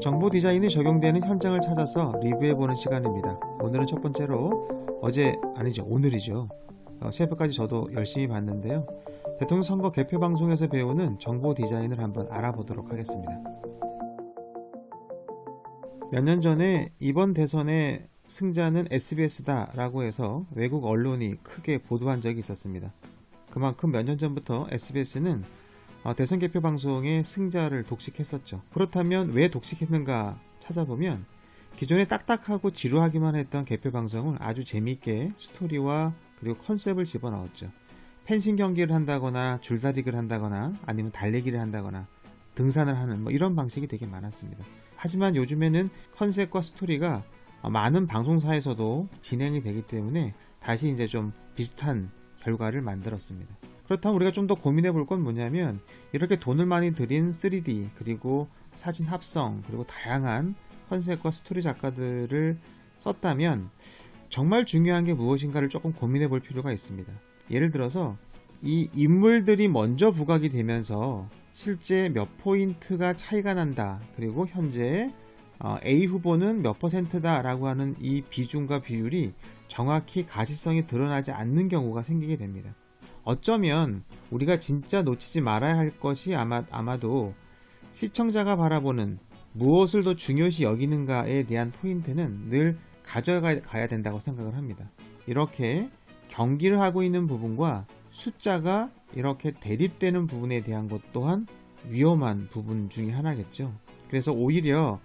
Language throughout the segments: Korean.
정보 디자인이 적용되는 현장을 찾아서 리뷰해보는 시간입니다. 오늘은 첫 번째로 오늘이죠. 새벽까지 저도 열심히 봤는데요. 대통령 선거 개표 방송에서 배우는 정보 디자인을 한번 알아보도록 하겠습니다. 몇 년 전에 이번 대선의 승자는 SBS다 라고 해서 외국 언론이 크게 보도한 적이 있었습니다. 그만큼 몇 년 전부터 SBS는 대선 개표 방송의 승자를 독식했었죠. 그렇다면 왜 독식했는가 찾아보면 기존에 딱딱하고 지루하기만 했던 개표 방송을 아주 재미있게 스토리와 그리고 컨셉을 집어넣었죠. 펜싱 경기를 한다거나 줄다리기를 한다거나 아니면 달리기를 한다거나 등산을 하는 이런 방식이 되게 많았습니다. 하지만 요즘에는 컨셉과 스토리가 많은 방송사에서도 진행이 되기 때문에 다시 이제 좀 비슷한 결과를 만들었습니다. 그렇다면 우리가 좀 더 고민해 볼 건 뭐냐면 이렇게 돈을 많이 들인 3D 그리고 사진 합성 그리고 다양한 컨셉과 스토리 작가들을 썼다면 정말 중요한 게 무엇인가를 조금 고민해 볼 필요가 있습니다. 예를 들어서 이 인물들이 먼저 부각이 되면서 실제 몇 포인트가 차이가 난다 그리고 현재 A 후보는 몇 %다 라고 하는 이 비중과 비율이 정확히 가시성이 드러나지 않는 경우가 생기게 됩니다. 어쩌면 우리가 진짜 놓치지 말아야 할 것이 아마도 시청자가 바라보는 무엇을 더 중요시 여기는가에 대한 포인트는 늘 가져가야 된다고 생각을 합니다. 이렇게 경기를 하고 있는 부분과 숫자가 이렇게 대립되는 부분에 대한 것 또한 위험한 부분 중에 하나겠죠. 그래서 오히려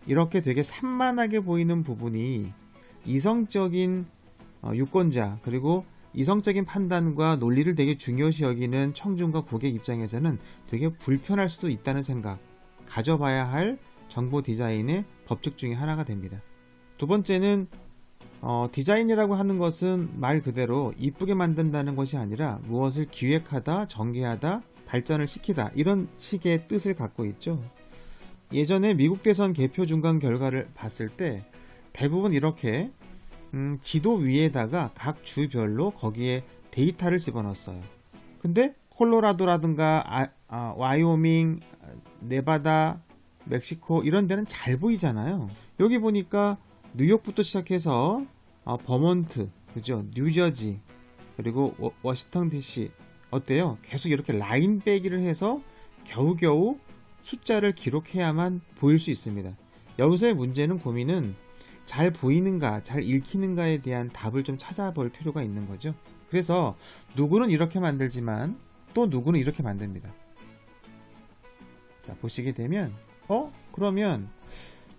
이렇게 되게 산만하게 보이는 부분이 이성적인 유권자 그리고 이성적인 판단과 논리를 되게 중요시 여기는 청중과 고객 입장에서는 되게 불편할 수도 있다는 생각 가져봐야 할 정보 디자인의 법칙 중에 하나가 됩니다. 두 번째는 디자인이라고 하는 것은 말 그대로 이쁘게 만든다는 것이 아니라 무엇을 기획하다, 전개하다, 발전을 시키다 이런 식의 뜻을 갖고 있죠. 예전에 미국 대선 개표 중간 결과를 봤을 때 대부분 이렇게 지도 위에다가 각 주별로 거기에 데이터를 집어넣었어요. 근데 콜로라도라든가 와이오밍, 네바다, 멕시코 이런 데는 잘 보이잖아요. 여기 보니까 뉴욕부터 시작해서 버몬트, 그죠? 뉴저지, 그리고 워싱턴 DC 어때요? 계속 이렇게 라인 빼기를 해서 겨우겨우 숫자를 기록해야만 보일 수 있습니다. 여기서의 문제는 고민은 잘 보이는가, 잘 읽히는가에 대한 답을 좀 찾아볼 필요가 있는 거죠. 그래서 누구는 이렇게 만들지만 또 누구는 이렇게 만듭니다. 자, 보시게 되면 그러면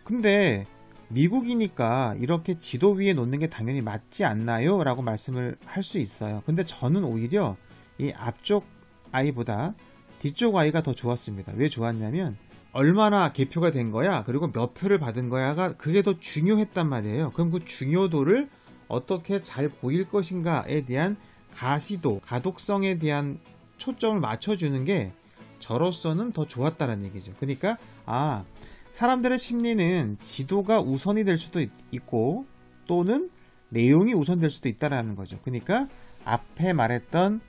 근데 미국이니까 이렇게 지도 위에 놓는 게 당연히 맞지 않나요? 라고 말씀을 할 수 있어요. 근데 저는 오히려 이 앞쪽 아이보다 뒤쪽 아이가 더 좋았습니다. 왜 좋았냐면 얼마나 개표가 된 거야 그리고 몇 표를 받은 거야가 그게 더 중요했단 말이에요. 그럼 그 중요도를 어떻게 잘 보일 것인가에 대한 가시도, 가독성에 대한 초점을 맞춰주는 게 저로서는 더 좋았다는 얘기죠. 그러니까 사람들의 심리는 지도가 우선이 될 수도 있고 또는 내용이 우선될 수도 있다는 거죠. 그러니까 앞에 말했던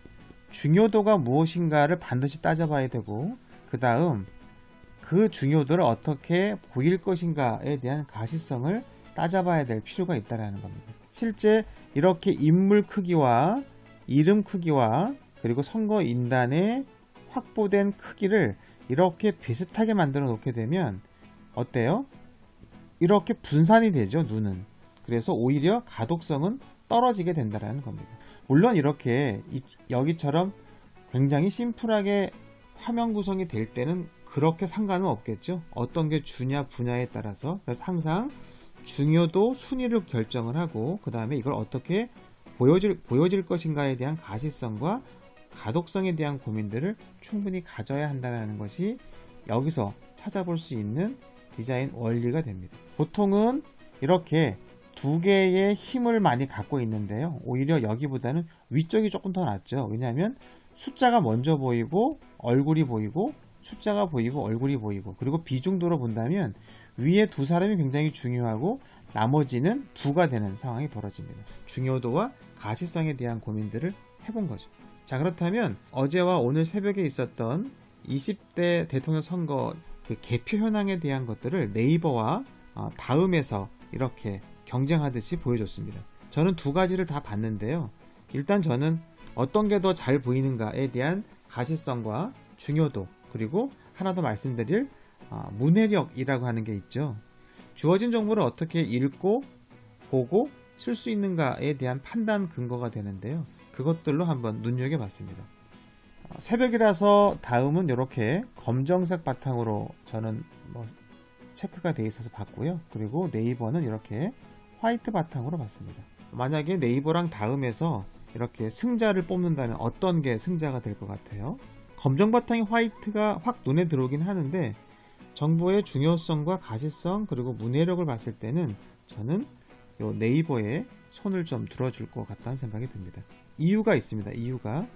중요도가 무엇인가를 반드시 따져봐야 되고 그 다음 그 중요도를 어떻게 보일 것인가에 대한 가시성을 따져봐야 될 필요가 있다는 겁니다. 실제 이렇게 인물 크기와 이름 크기와 그리고 선거 인단의 확보된 크기를 이렇게 비슷하게 만들어 놓게 되면 어때요? 이렇게 분산이 되죠, 눈은. 그래서 오히려 가독성은 떨어지게 된다는 겁니다. 물론 이렇게 여기처럼 굉장히 심플하게 화면 구성이 될 때는 그렇게 상관은 없겠죠. 어떤 게 주냐 분야에 따라서. 그래서 항상 중요도 순위를 결정을 하고 그 다음에 이걸 어떻게 보여질 것인가에 대한 가시성과 가독성에 대한 고민들을 충분히 가져야 한다는 것이 여기서 찾아볼 수 있는 디자인 원리가 됩니다. 보통은 이렇게 두 개의 힘을 많이 갖고 있는데요. 오히려 여기보다는 위쪽이 조금 더 낫죠. 왜냐하면 숫자가 먼저 보이고 얼굴이 보이고 숫자가 보이고 얼굴이 보이고 그리고 비중도로 본다면 위에 두 사람이 굉장히 중요하고 나머지는 부가 되는 상황이 벌어집니다. 중요도와 가시성에 대한 고민들을 해본 거죠. 자, 그렇다면 어제와 오늘 새벽에 있었던 20대 대통령 선거 그 개표 현황에 대한 것들을 네이버와 다음에서 이렇게 경쟁하듯이 보여줬습니다. 저는 두 가지를 다 봤는데요. 일단 저는 어떤 게 더 잘 보이는가에 대한 가시성과 중요도, 그리고 하나 더 말씀드릴 문해력이라고 하는 게 있죠. 주어진 정보를 어떻게 읽고 보고 쓸 수 있는가에 대한 판단 근거가 되는데요. 그것들로 한번 눈여겨봤습니다. 새벽이라서 다음은 이렇게 검정색 바탕으로 저는 체크가 되어 있어서 봤고요. 그리고 네이버는 이렇게 화이트 바탕으로 봤습니다. 만약에 네이버랑 다음에서 이렇게 승자를 뽑는다면 어떤 게 승자가 될 것 같아요? 검정 바탕의 화이트가 확 눈에 들어오긴 하는데 정보의 중요성과 가시성 그리고 문해력을 봤을 때는 저는 요 네이버에 손을 좀 들어줄 것 같다는 생각이 듭니다. 이유가 있습니다. 이유가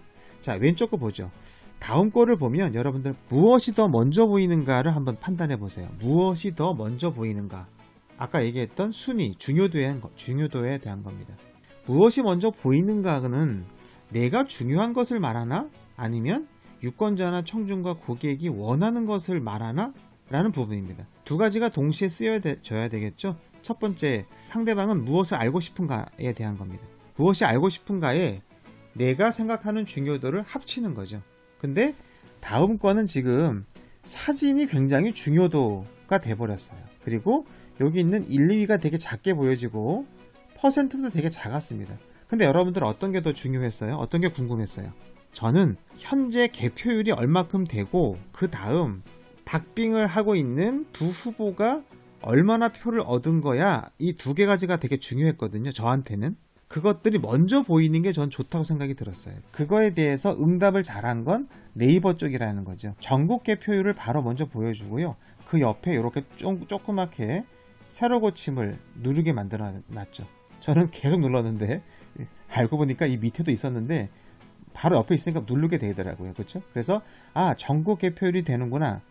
자, 왼쪽 거 보죠. 다음 거를 보면 여러분들 무엇이 더 먼저 보이는가를 한번 판단해 보세요. 무엇이 더 먼저 보이는가? 아까 얘기했던 순위, 중요도에 대한 겁니다. 무엇이 먼저 보이는가는 내가 중요한 것을 말하나? 아니면 유권자나 청중과 고객이 원하는 것을 말하나? 라는 부분입니다. 두 가지가 동시에 쓰여져야 되겠죠. 첫 번째, 상대방은 무엇을 알고 싶은가에 대한 겁니다. 무엇이 알고 싶은가에 내가 생각하는 중요도를 합치는 거죠. 근데 다음 거는 지금 사진이 굉장히 중요도가 돼버렸어요. 그리고 여기 있는 1, 2위가 되게 작게 보여지고 퍼센트도 되게 작았습니다. 근데 여러분들 어떤 게 더 중요했어요? 어떤 게 궁금했어요? 저는 현재 개표율이 얼마큼 되고 그 다음 박빙을 하고 있는 두 후보가 얼마나 표를 얻은 거야, 이 두 개 가지가 되게 중요했거든요. 저한테는 그것들이 먼저 보이는 게 전 좋다고 생각이 들었어요. 그거에 대해서 응답을 잘한 건 네이버 쪽이라는 거죠. 전국 개표율을 바로 먼저 보여주고요. 그 옆에 이렇게 조그맣게 세로 고침을 누르게 만들어 놨죠. 저는 계속 눌렀는데 알고 보니까 이 밑에도 있었는데 바로 옆에 있으니까 누르게 되더라고요. 그렇죠? 그래서 전국 개표율이 되는구나.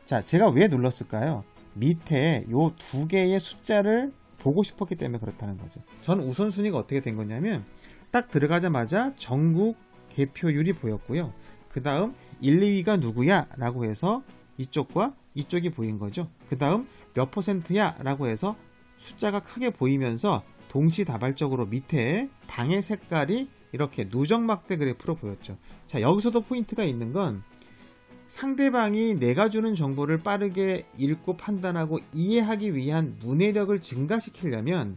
자, 제가 왜 눌렀을까요? 밑에 요 두 개의 숫자를 보고 싶었기 때문에 그렇다는 거죠. 저는 우선순위가 어떻게 된 거냐면 딱 들어가자마자 전국 개표율이 보였고요. 그 다음 1, 2위가 누구야? 라고 해서 이쪽과 이쪽이 보인 거죠. 그 다음 몇 %야? 라고 해서 숫자가 크게 보이면서 동시다발적으로 밑에 방의 색깔이 이렇게 누적막대 그래프로 보였죠. 자, 여기서도 포인트가 있는 건 상대방이 내가 주는 정보를 빠르게 읽고 판단하고 이해하기 위한 문해력을 증가시키려면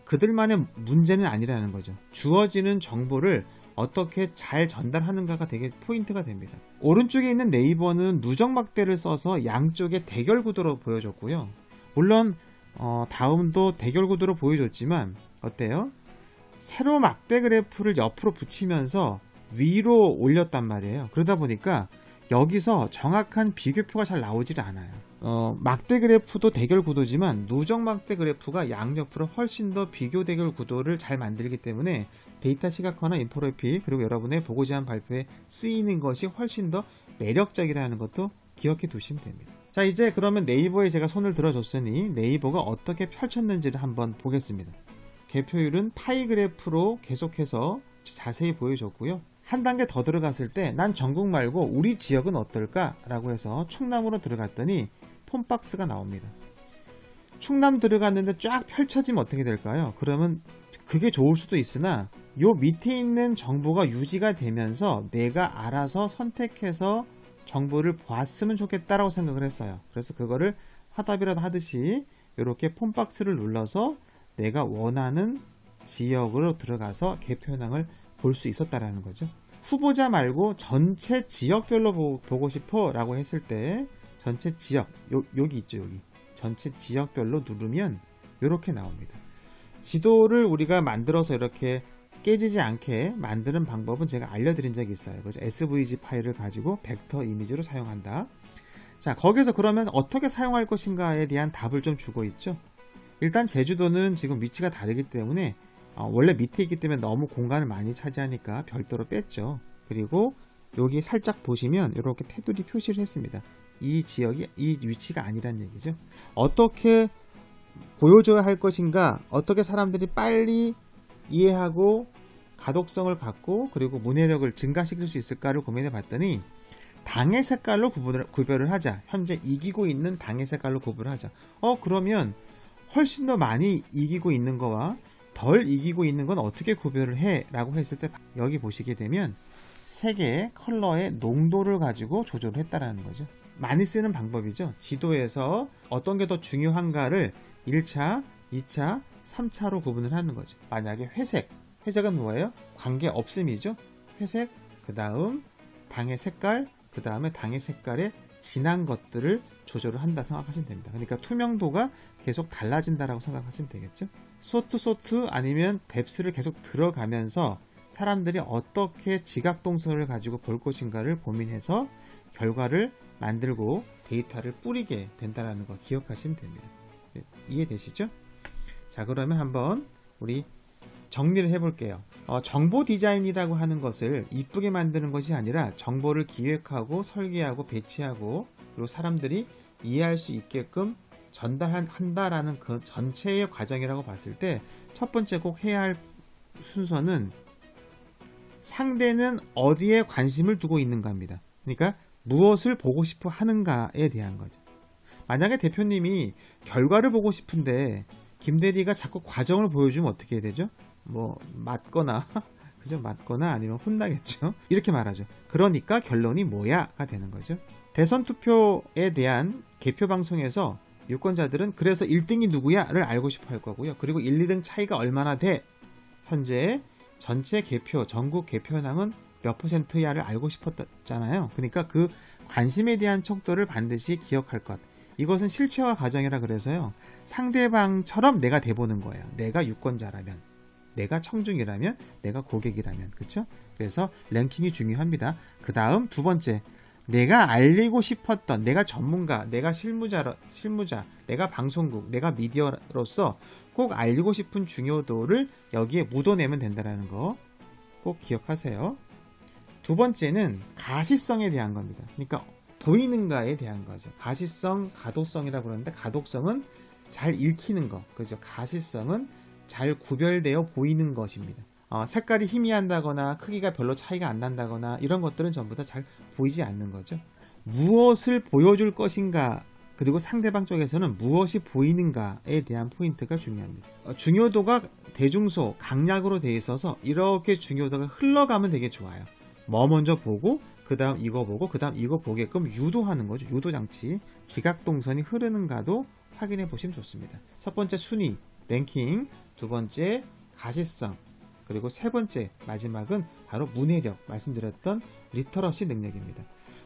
그들만의 문제는 아니라는 거죠. 주어지는 정보를 어떻게 잘 전달하는가가 되게 포인트가 됩니다. 오른쪽에 있는 네이버는 누적막대를 써서 양쪽의 대결 구도로 보여줬고요. 물론 다음도 대결 구도로 보여줬지만 어때요? 세로 막대 그래프를 옆으로 붙이면서 위로 올렸단 말이에요. 그러다 보니까 여기서 정확한 비교표가 잘 나오질 않아요. 막대 그래프도 대결 구도지만 누적 막대 그래프가 양옆으로 훨씬 더 비교 대결 구도를 잘 만들기 때문에 데이터 시각화나 인포그래픽 그리고 여러분의 보고 제한 발표에 쓰이는 것이 훨씬 더 매력적이라는 것도 기억해 두시면 됩니다. 자, 이제 그러면 네이버에 제가 손을 들어줬으니 네이버가 어떻게 펼쳤는지를 한번 보겠습니다. 개표율은 파이 그래프로 계속해서 자세히 보여줬고요. 한 단계 더 들어갔을 때 난 전국 말고 우리 지역은 어떨까? 라고 해서 충남으로 들어갔더니 폼박스가 나옵니다. 충남 들어갔는데 쫙 펼쳐지면 어떻게 될까요? 그러면 그게 좋을 수도 있으나 요 밑에 있는 정보가 유지가 되면서 내가 알아서 선택해서 정보를 봤으면 좋겠다라고 생각을 했어요. 그래서 그거를 화답이라도 하듯이 이렇게 폼박스를 눌러서 내가 원하는 지역으로 들어가서 개표 현황을 볼 수 있었다라는 거죠. 후보자 말고 전체 지역별로 보고 싶어 라고 했을 때 전체 지역 여기 있죠. 여기 전체 지역별로 누르면 이렇게 나옵니다. 지도를 우리가 만들어서 이렇게 깨지지 않게 만드는 방법은 제가 알려드린 적이 있어요. 그래서 SVG 파일을 가지고 벡터 이미지로 사용한다. 자, 거기서 그러면 어떻게 사용할 것인가에 대한 답을 좀 주고 있죠. 일단 제주도는 지금 위치가 다르기 때문에 원래 밑에 있기 때문에 너무 공간을 많이 차지하니까 별도로 뺐죠. 그리고 여기 살짝 보시면 이렇게 테두리 표시를 했습니다. 이 지역이 이 위치가 아니란 얘기죠. 어떻게 보여줘야 할 것인가, 어떻게 사람들이 빨리 이해하고 가독성을 갖고 그리고 문해력을 증가시킬 수 있을까를 고민해 봤더니 당의 색깔로 구별을 하자. 현재 이기고 있는 당의 색깔로 구별을 하자. 그러면 훨씬 더 많이 이기고 있는 거와 덜 이기고 있는 건 어떻게 구별을 해? 라고 했을 때 여기 보시게 되면 세 개의 컬러의 농도를 가지고 조절을 했다라는 거죠. 많이 쓰는 방법이죠. 지도에서 어떤 게 더 중요한가를 1차, 2차, 3차로 구분을 하는 거죠. 만약에 회색은 뭐예요? 관계 없음이죠. 회색, 그 다음 당의 색깔, 그 다음에 당의 색깔에 진한 것들을 조절을 한다 생각하시면 됩니다. 그러니까 투명도가 계속 달라진다라고 생각하시면 되겠죠. 소트 아니면 뎁스를 계속 들어가면서 사람들이 어떻게 지각 동선을 가지고 볼 것인가를 고민해서 결과를 만들고 데이터를 뿌리게 된다는 거 기억하시면 됩니다. 이해되시죠? 자, 그러면 한번 우리 정리를 해볼게요. 정보 디자인이라고 하는 것을 이쁘게 만드는 것이 아니라 정보를 기획하고 설계하고 배치하고 그리고 사람들이 이해할 수 있게끔 전달한다라는 그 전체의 과정이라고 봤을 때 첫 번째 꼭 해야 할 순서는 상대는 어디에 관심을 두고 있는가입니다. 그러니까 무엇을 보고 싶어 하는가에 대한 거죠. 만약에 대표님이 결과를 보고 싶은데 김대리가 자꾸 과정을 보여주면 어떻게 해야 되죠? 맞거나 그죠? 맞거나 아니면 혼나겠죠. 이렇게 말하죠. 그러니까 결론이 뭐야가 되는 거죠. 대선 투표에 대한 개표 방송에서 유권자들은 그래서 1등이 누구야를 알고 싶어 할 거고요. 그리고 1, 2등 차이가 얼마나 돼? 현재 전체 개표, 전국 개표량은 몇 %야를 알고 싶었잖아요. 그러니까 그 관심에 대한 척도를 반드시 기억할 것. 이것은 실체화 과정이라 그래서요. 상대방처럼 내가 돼보는 거예요. 내가 유권자라면, 내가 청중이라면, 내가 고객이라면. 그렇죠? 그래서 랭킹이 중요합니다. 그 다음 두 번째, 내가 알리고 싶었던, 내가 전문가, 내가 실무자, 내가 방송국, 내가 미디어로서 꼭 알리고 싶은 중요도를 여기에 묻어내면 된다는 거 꼭 기억하세요. 두 번째는 가시성에 대한 겁니다. 그러니까 보이는가에 대한 거죠. 가시성, 가독성이라고 그러는데 가독성은 잘 읽히는 거, 그죠? 가시성은 잘 구별되어 보이는 것입니다. 색깔이 희미한다거나 크기가 별로 차이가 안 난다거나 이런 것들은 전부 다 잘 보이지 않는 거죠. 무엇을 보여줄 것인가 그리고 상대방 쪽에서는 무엇이 보이는가에 대한 포인트가 중요합니다. 중요도가 대중소, 강약으로 되어 있어서 이렇게 중요도가 흘러가면 되게 좋아요. 뭐 먼저 보고 그 다음 이거 보고 그 다음 이거 보게끔 유도하는 거죠. 유도장치. 지각동선이 흐르는가도 확인해 보시면 좋습니다. 첫 번째 순위, 랭킹, 두 번째 가시성, 그리고 세 번째 마지막은 바로 문해력, 말씀드렸던 리터러시 능력입니다.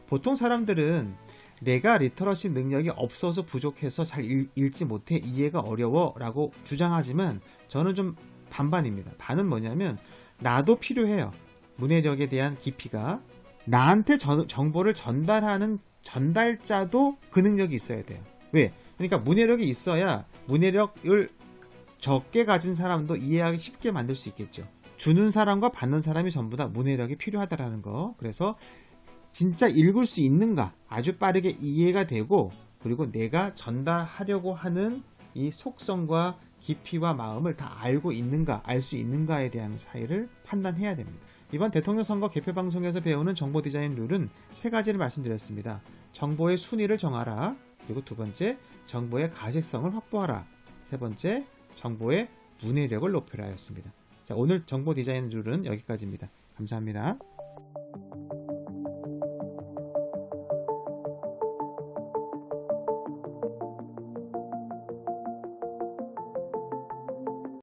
보통 사람들은 내가 리터러시 능력이 없어서 부족해서 잘 읽지 못해 이해가 어려워 라고 주장하지만 저는 좀 반반입니다. 반은 뭐냐면 나도 필요해요. 문해력에 대한 깊이가. 나한테 정보를 전달하는 전달자도 그 능력이 있어야 돼요. 왜? 그러니까 문해력이 있어야 문해력을 적게 가진 사람도 이해하기 쉽게 만들 수 있겠죠. 주는 사람과 받는 사람이 전부 다 문해력이 필요하다라는 거. 그래서 진짜 읽을 수 있는가, 아주 빠르게 이해가 되고 그리고 내가 전달하려고 하는 이 속성과 깊이와 마음을 다 알고 있는가, 알 수 있는가에 대한 차이를 판단해야 됩니다. 이번 대통령 선거 개표 방송에서 배우는 정보 디자인 룰은 세 가지를 말씀드렸습니다. 정보의 순위를 정하라. 그리고 두 번째, 정보의 가시성을 확보하라. 세 번째, 정보의 문해력을 높여라 였습니다. 자, 오늘 정보 디자인 룰은 여기까지입니다. 감사합니다.